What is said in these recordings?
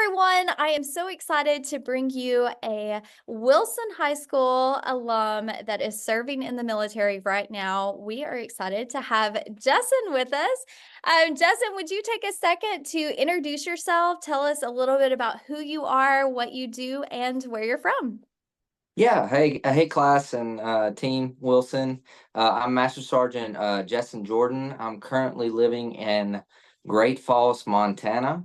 everyone. I am so excited to bring you a Wilson High School alum that is serving in the military right now. We are excited to have Jesson with us. Jesson, would you take a second to introduce yourself? Tell us a little bit about who you are, what you do, and where you're from. Yeah, hey class and team Wilson. I'm Master Sergeant Jesson Jordan. I'm currently living in Great Falls, Montana.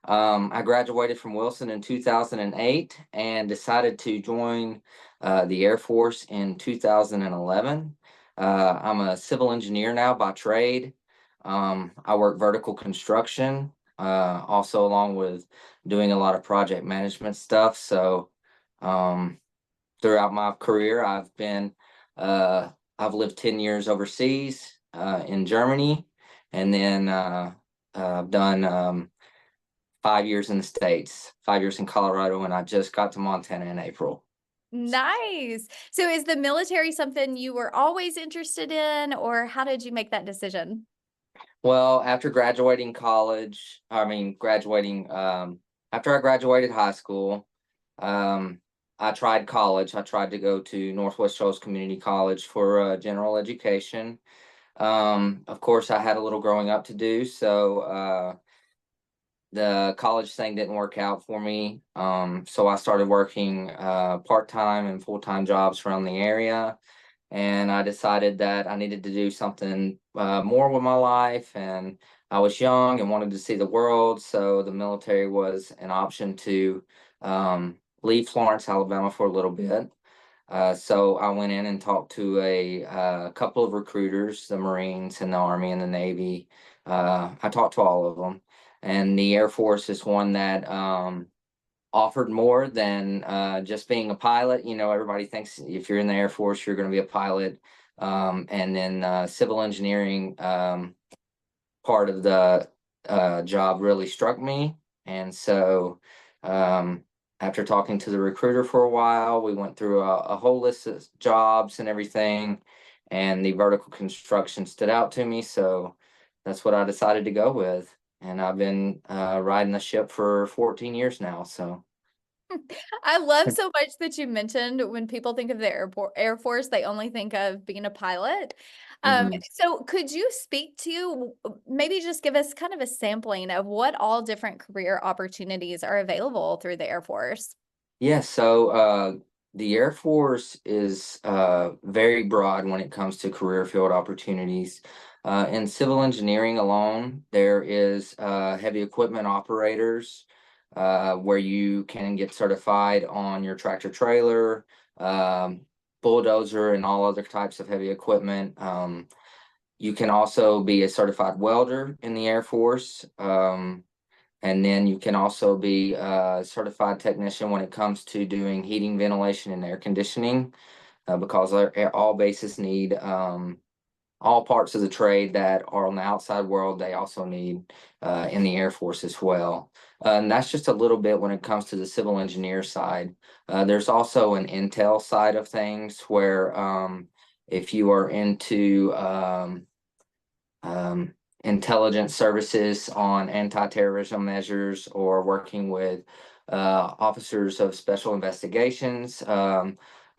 I graduated from Wilson in 2008 and decided to join the Air Force in 2011. I'm a civil engineer now by trade. I work vertical construction, also along with doing a lot of project management stuff. Um, Throughout my career, I've lived 10 years overseas in Germany, and then I've done 5 years in the States, 5 years in Colorado, and I just got to Montana in April. Nice. So is the military something you were always interested in, or how did you make that decision? Well, after graduating college, after I graduated high school, um, I tried college. I tried to go to Northwest Shoals Community College for general education. Of course, I had a little growing up to do, so the college thing didn't work out for me. So I started working part-time and full-time jobs around the area, and I decided that I needed to do something more with my life, and I was young and wanted to see the world, so the military was an option to leave Florence, Alabama for a little bit. So I went in and talked to a couple of recruiters, the Marines and the Army and the Navy. I talked to all of them, and the Air Force is one that offered more than just being a pilot. You know, everybody thinks if you're in the Air Force, you're going to be a pilot. And then civil engineering part of the job really struck me. And so after talking to the recruiter for a while, we went through a whole list of jobs and everything. And the vertical construction stood out to me. So that's what I decided to go with. And I've been riding the ship for 14 years now. So. I love so much that you mentioned when people think of the Air Force, they only think of being a pilot. Mhm. So could you speak to maybe just give us kind of a sampling of what all different career opportunities are available through the Air Force? Yeah, so the Air Force is very broad when it comes to career field opportunities. In civil engineering alone, there is heavy equipment operators where you can get certified on your tractor trailer, bulldozer, and all other types of heavy equipment. You can also be a certified welder in the Air Force. And then you can also be a certified technician when it comes to doing heating, ventilation, and air conditioning, because all bases need all parts of the trade that are on the outside world. They also need in the Air Force as well. And that's just a little bit when it comes to the civil engineer side. There's also an intel side of things where if you are into intelligence services on anti-terrorism measures or working with officers of special investigations,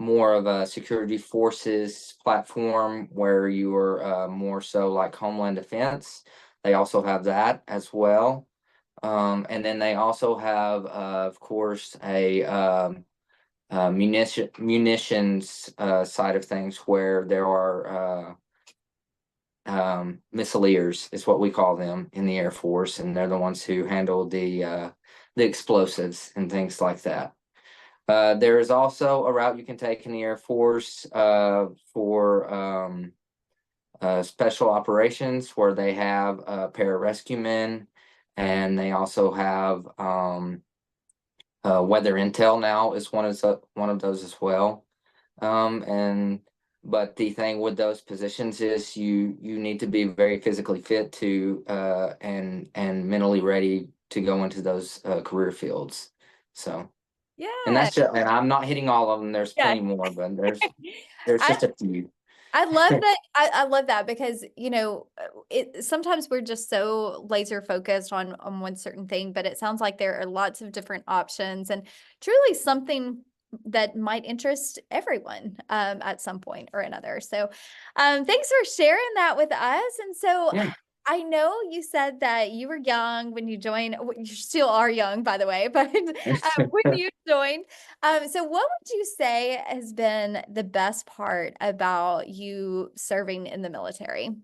more of a security forces platform where you are more so like Homeland Defense. They also have that as well. And then they also have, of course, a munitions side of things where there are missileers is what we call them in the Air Force, and they're the ones who handle the explosives and things like that. There is also a route you can take in the Air Force for special operations where they have pararescue men, and they also have weather intel now is one of those as well. And but the thing with those positions is you need to be very physically fit to and mentally ready to go into those career fields. So, and Yeah. that's just, and I'm not hitting all of them. There's Yeah. plenty more, but there's I just a few. I love that. I love that because, sometimes we're just so laser focused on one certain thing, but it sounds like there are lots of different options and truly something that might interest everyone at some point or another. So, thanks for sharing that with us. And so, Yeah. I know you said that you were young when you joined. You still are young, by the way, but when you joined, so what would you say has been the best part about you serving in the military?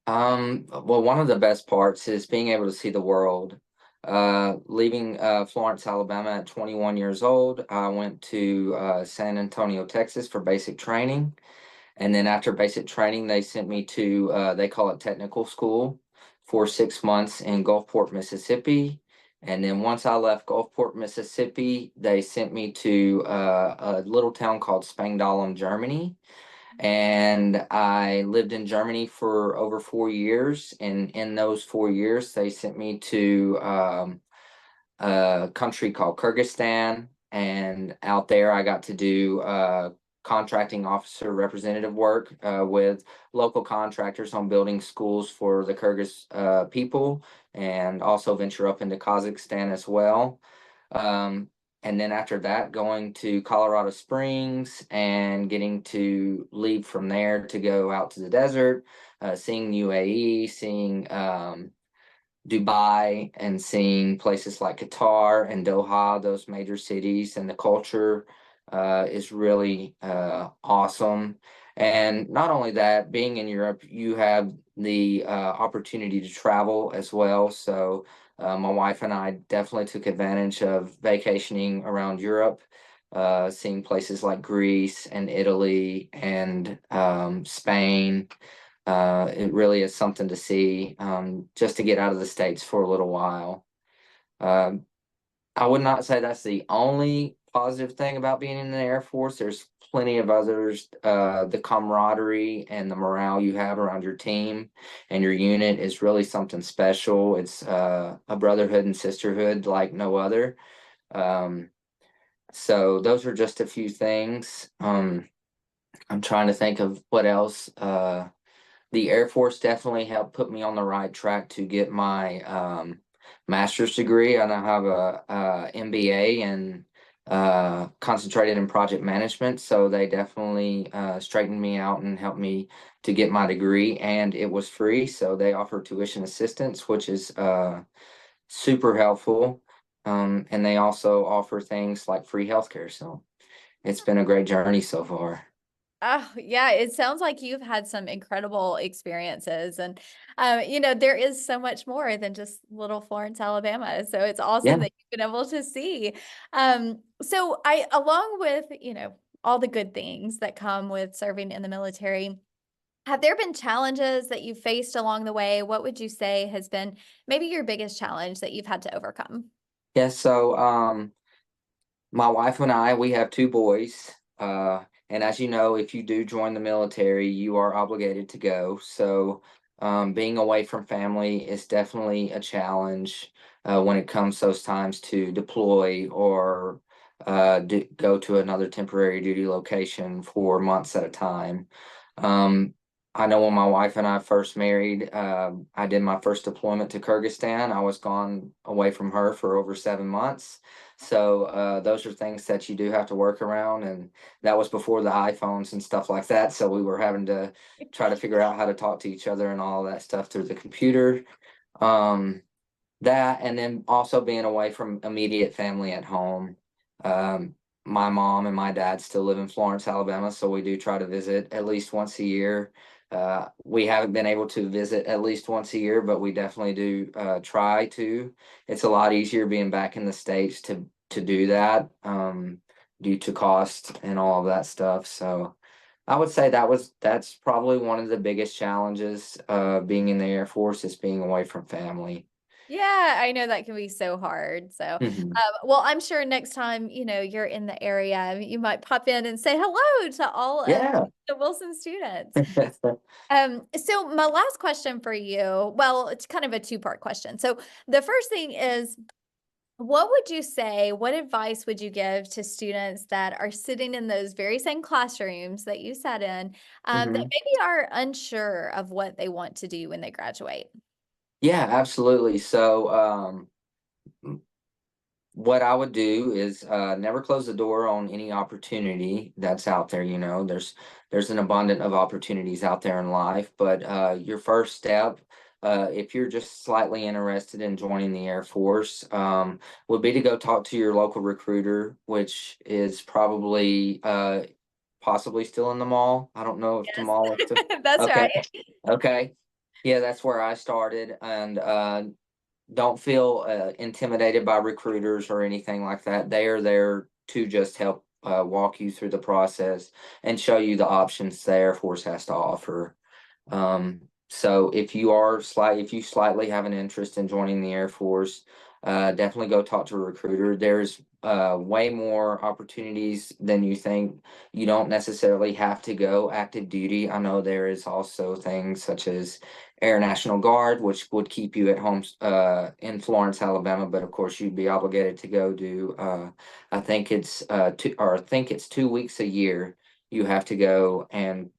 Well, one of the best parts is being able to see the world. Leaving Florence, Alabama at 21 years old, I went to San Antonio, Texas for basic training. And then after basic training, they sent me to, they call it technical school for 6 months in Gulfport, Mississippi. And then once I left Gulfport, Mississippi, they sent me to a little town called Spangdahlem, Germany. And I lived in Germany for over 4 years. And in those 4 years, they sent me to a country called Kyrgyzstan. And out there, I got to do contracting officer representative work with local contractors on building schools for the Kyrgyz people, and also venture up into Kazakhstan as well. Um, and then after that, going to Colorado Springs and getting to leave from there to go out to the desert, seeing UAE, seeing Dubai, and seeing places like Qatar and Doha, those major cities, and the culture is really awesome. And not only that, being in Europe, you have the opportunity to travel as well. So my wife and I definitely took advantage of vacationing around Europe, seeing places like Greece and Italy and Spain. It really is something to see, just to get out of the States for a little while. Um, I would not say that's the only positive thing about being in the Air Force. There's plenty of others. The camaraderie and the morale you have around your team and your unit is really something special. It's a brotherhood and sisterhood like no other. Um, so those are just a few things. I'm trying to think of what else. The Air Force definitely helped put me on the right track to get my master's degree. I now have a MBA and concentrated in project management. So they definitely straightened me out and helped me to get my degree, and it was free. So they offer tuition assistance, which is super helpful. And they also offer things like free healthcare. So it's been a great journey so far. Oh, yeah, it sounds like you've had some incredible experiences. And, there is so much more than just little Florence, Alabama. So it's awesome Yeah. that you've been able to see. So along with, all the good things that come with serving in the military, have there been challenges that you've faced along the way? What would you say has been maybe your biggest challenge that you've had to overcome? Yeah. So my wife and I, we have two boys. And as you know, if you do join the military, you are obligated to go. So, being away from family is definitely a challenge when it comes those times to deploy or go to another temporary duty location for months at a time. Um, I know when my wife and I first married, I did my first deployment to Kyrgyzstan. I was gone away from her for over 7 months. So those are things that you do have to work around, and that was before the iPhones and stuff like that. So we were having to try to figure out how to talk to each other and all that stuff through the computer. Um, that, and then also being away from immediate family at home. Um, my mom and my dad still live in Florence, Alabama, so we do try to visit at least once a year. We haven't been able to visit at least once a year, but we definitely do try to. It's a lot easier being back in the States to do that, due to cost and all of that stuff. So I would say that's probably one of the biggest challenges being in the Air Force, is being away from family. Yeah, I know that can be so hard. So, Mhm. well, I'm sure next time, you're in the area, you might pop in and say hello to all of Yeah. the Wilson students. So my last question for you, well, it's kind of a two-part question. So the first thing is, What advice would you give to students that are sitting in those very same classrooms that you sat in, that Mhm. maybe are unsure of what they want to do when they graduate? Yeah, absolutely. So, what I would do is never close the door on any opportunity that's out there. There's an abundant of opportunities out there in life, but your first step, if you're just slightly interested in joining the Air Force, would be to go talk to your local recruiter, which is probably possibly still in the mall. I don't know if the Yes, mall is still. that's Okay, right. okay, yeah, that's where I started, and don't feel intimidated by recruiters or anything like that. They are there to just help walk you through the process and show you the options the Air Force has to offer. So if you slightly have an interest in joining the Air Force, definitely go talk to a recruiter. There's way more opportunities than you think. You don't necessarily have to go active duty. I know there is also things such as Air National Guard, which would keep you at home in Florence, Alabama, but of course you'd be obligated to go do. I think it's 2 weeks a year you have to go and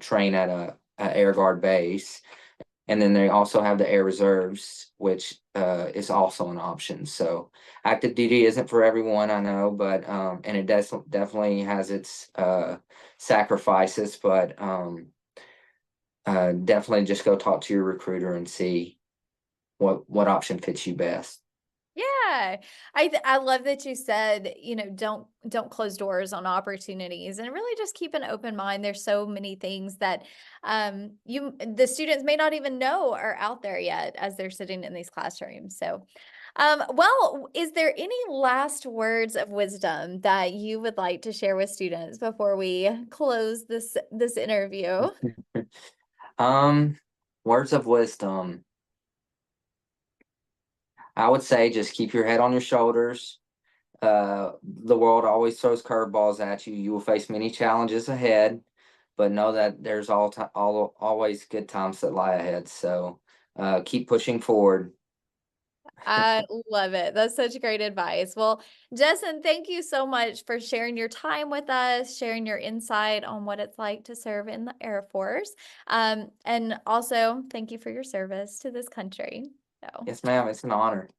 train at a Air Guard base, and then they also have the Air Reserves, which is also an option. So active duty isn't for everyone, I know, but and it does definitely has its sacrifices, but definitely just go talk to your recruiter and see what option fits you best. Yeah. I love that you said, don't close doors on opportunities and really just keep an open mind. There's so many things that the students may not even know are out there yet as they're sitting in these classrooms. So well, is there any last words of wisdom that you would like to share with students before we close this interview? um, Words of wisdom. I would say just keep your head on your shoulders. The world always throws curveballs at you. You will face many challenges ahead, but know that there's always good times that lie ahead. So keep pushing forward. I love it. That's such great advice. Well, Jesson, thank you so much for sharing your time with us, sharing your insight on what it's like to serve in the Air Force. And also, thank you for your service to this country. So. Yes, ma'am. It's an honor.